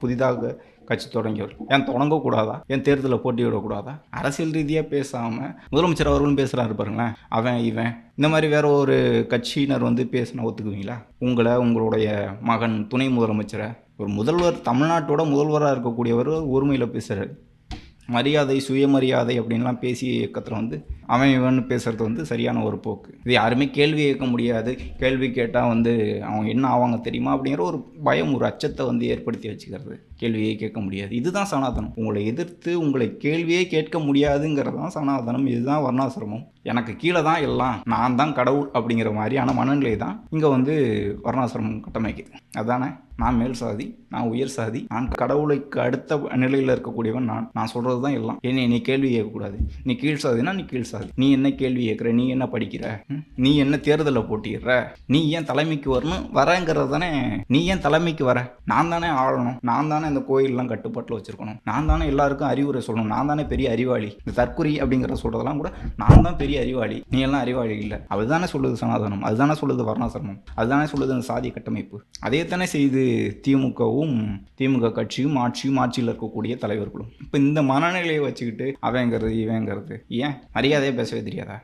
புதிதாக கட்சி தொடங்கியவர் ஏன் தொடங்கக்கூடாதா? ஏன் தேர்தலில் போட்டியிடக்கூடாதா? அரசியல் ரீதியாக பேசாமல் முதலமைச்சர் அவர்களும் பேசுகிறாரு பாருங்களேன். அவன் இவன் இந்த மாதிரி வேற ஒரு கட்சியினர் பேசினா ஒத்துக்குவீங்களா? உங்களுடைய மகன் துணை முதலமைச்சரை ஒரு முதல்வர், தமிழ்நாட்டோட முதல்வராக இருக்கக்கூடியவர் ஒருமையில் பேசுகிறாரு. மரியாதை, சுயமரியாதை அப்படின்லாம் பேசிய இயக்கத்தில் அவன் இவன் பேசுகிறது சரியான ஒரு போக்கு. இது யாருமே கேள்வி கேட்க முடியாது. கேள்வி கேட்டால் அவங்க என்ன ஆவாங்க தெரியுமா அப்படிங்கிற ஒரு பயம், ஒரு அச்சத்தை ஏற்படுத்தி வச்சுக்கிறது. கேள்வியே கேட்க முடியாது. இதுதான் சனாதனம். உங்களை எதிர்த்து உங்களை கேள்வியே கேட்க முடியாதுங்கிறது தான் சனாதனம். இதுதான் வர்ணாசிரமம். எனக்கு கீழே தான் எல்லாம், நான் தான் கடவுள் அப்படிங்கிற மாதிரியான மனநிலை தான் இங்கே வர்ணாசிரமம் கட்டமைக்குது. அதானே? நான் மேல் சாதி, நான் உயர் சாதி, நான் கடவுளுக்கு அடுத்த நிலையில் இருக்கக்கூடியவன், நான் சொல்கிறது தான் எல்லாம். நீ கேள்வி கேட்கக்கூடாது. நீ கீழ் சாதினா நீ கீழ் சாதி. நீ என்ன கேள்வி கேட்குற? நீ என்ன படிக்கிற? நீ என்ன தேர்தலில் போட்டிடுற? நீ ஏன் தலைமைக்கு வரங்கிறது தானே. நீ ஏன் தலைமைக்கு வர? நான் தானே ஆளணும். நான் தானே இந்த கோயிலெலாம் கட்டுப்பாட்டில் வச்சுருக்கணும். நான் தானே எல்லாருக்கும் அறிவுரை சொல்லணும். நான் தானே பெரிய அறிவாளி. இந்த தற்குறி அப்படிங்கிற சொல்கிறதெல்லாம் கூட நான் தான் பெரிய அறிவாளி, நீ எல்லாம் அறிவாளி இல்லை. அதுதானே சொல்லுது சனாதனம். அதுதானே சொல்லுது வர்ணாசிரமம். அதுதானே சொல்லுது அந்த சாதி கட்டமைப்பு. அதே தானே செய்து திமுக கட்சியும் ஆட்சியில் இருக்கக்கூடிய தலைவர்களும். இப்போ இந்த மனநிலையை வச்சுக்கிட்டு அவங்கிறது இவங்கிறது ஏன் மரியாதையாக பேசவே தெரியாதா?